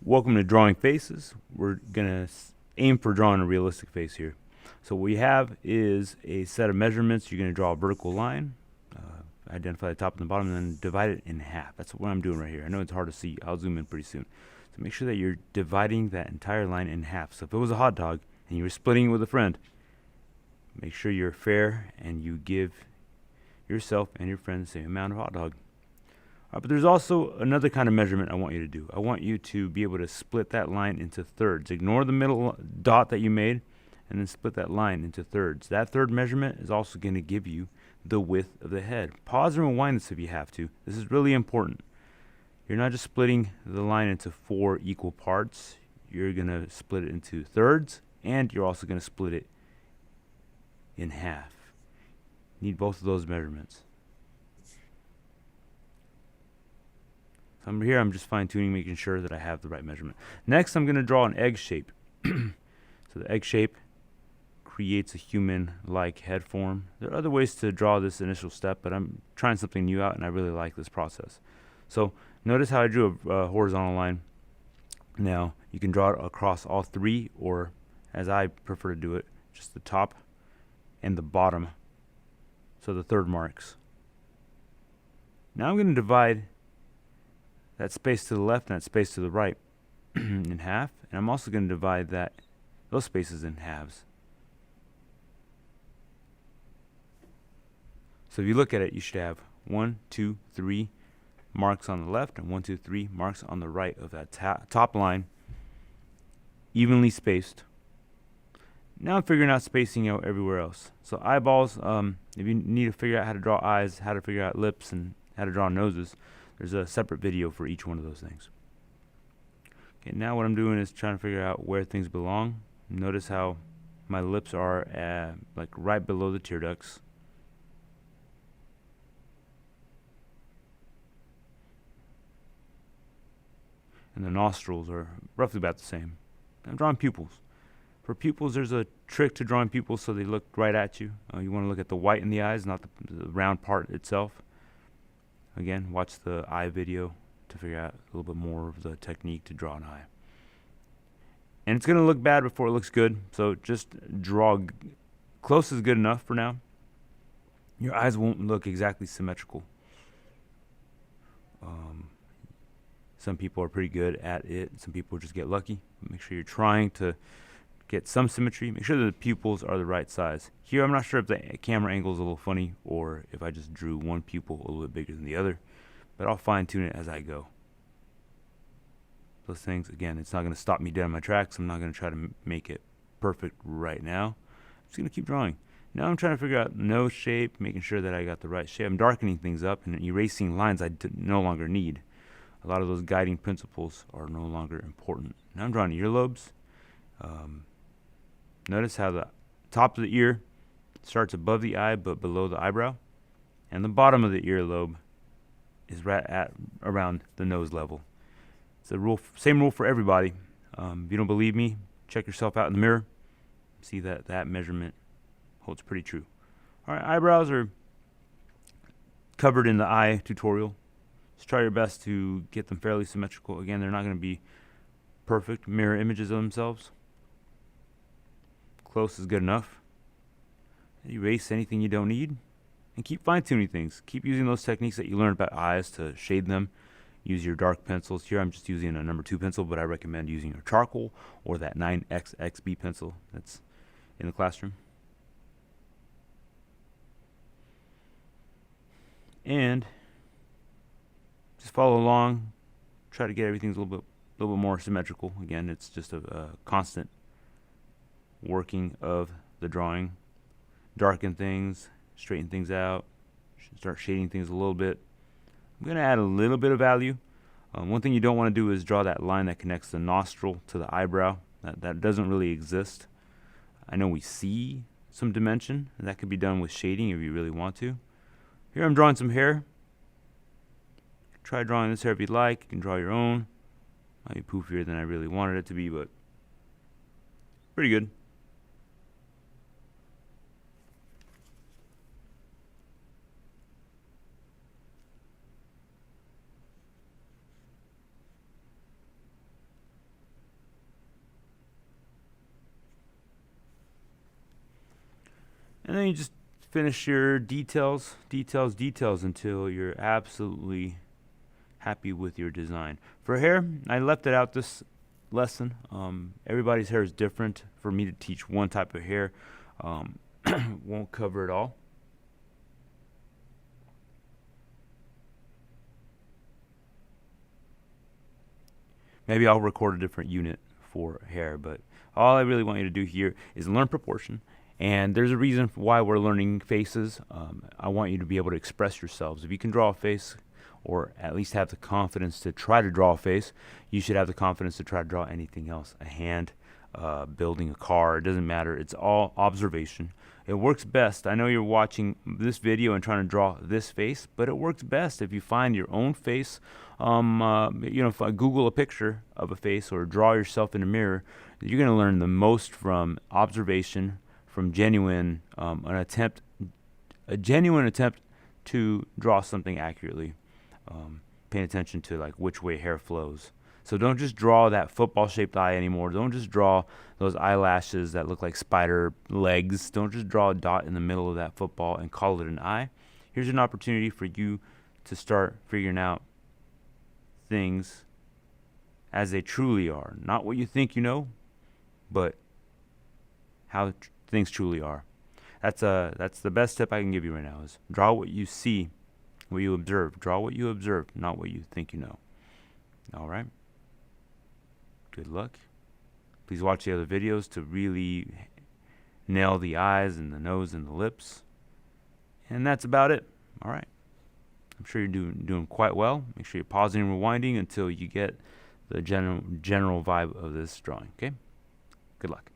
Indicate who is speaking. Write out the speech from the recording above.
Speaker 1: Welcome to Drawing Faces. We're going to aim for drawing a realistic face here. So what we have is a set of measurements. You're going to draw a vertical line, identify the top and the bottom, and then divide it in half. That's what I'm doing right here. I know it's hard to see. I'll zoom in pretty soon. So make sure that you're dividing that entire line in half. So if it was a hot dog and you were splitting it with a friend, make sure you're fair and you give yourself and your friend the same amount of hot dog. But there's also another kind of measurement I want you to do. I want you to be able to split that line into thirds. Ignore the middle dot that you made and then split that line into thirds. That third measurement is also going to give you the width of the head. Pause and rewind this if you have to. This is really important. You're not just splitting the line into 4 equal parts. You're going to split it into thirds, and you're also going to split it in half. You need both of those measurements. Here I'm just fine-tuning, making sure that I have the right measurement. Next, I'm going to draw an egg shape. So the egg shape creates a human-like head form. There are other ways to draw this initial step, but I'm trying something new out, and I really like this process. So notice how I drew a horizontal line. Now, you can draw it across all 3, or as I prefer to do it, just the top and the bottom. So the third marks. Now I'm going to divide that space to the left and that space to the right in half, and I'm also going to divide those spaces in halves. So if you look at it, you should have 1, 2, 3 marks on the left and 1, 2, 3 marks on the right of that top line, evenly spaced. Now I'm figuring out spacing out everywhere else. So eyeballs, if you need to figure out how to draw eyes, how to figure out lips, and how to draw noses, there's a separate video for each one of those things. Okay, now what I'm doing is trying to figure out where things belong. Notice how my lips are like right below the tear ducts. And the nostrils are roughly about the same. I'm drawing pupils. For pupils, there's a trick to drawing pupils so they look right at you. You want to look at the white in the eyes, not the round part itself. Again, watch the eye video to figure out a little bit more of the technique to draw an eye. And it's going to look bad before it looks good, so just draw close is good enough for now. Your eyes won't look exactly symmetrical. Some people are pretty good at it. Some people just get lucky. Make sure you're trying to get some symmetry. Make sure that the pupils are the right size. Here, I'm not sure if the camera angle is a little funny or if I just drew one pupil a little bit bigger than the other, but I'll fine-tune it as I go. Those things, again, it's not going to stop me dead in my tracks. I'm not going to try to make it perfect right now. I'm just going to keep drawing. Now I'm trying to figure out nose shape, making sure that I got the right shape. I'm darkening things up and erasing lines I no longer need. A lot of those guiding principles are no longer important. Now I'm drawing earlobes. Notice how the top of the ear starts above the eye but below the eyebrow, and the bottom of the earlobe is right at around the nose level. It's a rule, same rule for everybody. If you don't believe me, check yourself out in the mirror. See that measurement holds pretty true. All right, eyebrows are covered in the eye tutorial. Just try your best to get them fairly symmetrical. Again, they're not going to be perfect mirror images of themselves. Close is good enough. Erase anything you don't need and keep fine-tuning things. Keep using those techniques that you learned about eyes to shade them. Use your dark pencils. Here I'm just using a number 2 pencil, but I recommend using your charcoal or that 9XXB pencil that's in the classroom. And just follow along. Try to get everything a little bit more symmetrical. Again, it's just a constant working of the drawing. Darken things, straighten things out, start shading things a little bit. I'm going to add a little bit of value. One thing you don't want to do is draw that line that connects the nostril to the eyebrow. That doesn't really exist. I know we see some dimension, and that could be done with shading if you really want to. Here I'm drawing some hair. Try drawing this hair if you'd like. You can draw your own. Might be poofier than I really wanted it to be, but pretty good. And then you just finish your details until you're absolutely happy with your design. For hair, I left it out this lesson. Everybody's hair is different. For me to teach one type of hair won't cover it all. Maybe I'll record a different unit for hair, but all I really want you to do here is learn proportion. And there's a reason why we're learning faces. I want you to be able to express yourselves. If you can draw a face, or at least have the confidence to try to draw a face, you should have the confidence to try to draw anything else. A hand, building a car, it doesn't matter. It's all observation. It works best. I know you're watching this video and trying to draw this face, but it works best if you find your own face. If I Google a picture of a face or draw yourself in a mirror, you're going to learn the most from observation, from a genuine attempt to draw something accurately. Paying attention to like which way hair flows. So don't just draw that football-shaped eye anymore. Don't just draw those eyelashes that look like spider legs. Don't just draw a dot in the middle of that football and call it an eye. Here's an opportunity for you to start figuring out things as they truly are. Not what you think you know, but how things truly are. That's the best tip I can give you right now, is draw what you see, what you observe. Draw what you observe, not what you think you know. All right? Good luck. Please watch the other videos to really nail the eyes and the nose and the lips. And that's about it. All right. I'm sure you're doing quite well. Make sure you're pausing and rewinding until you get the general vibe of this drawing. Okay? Good luck.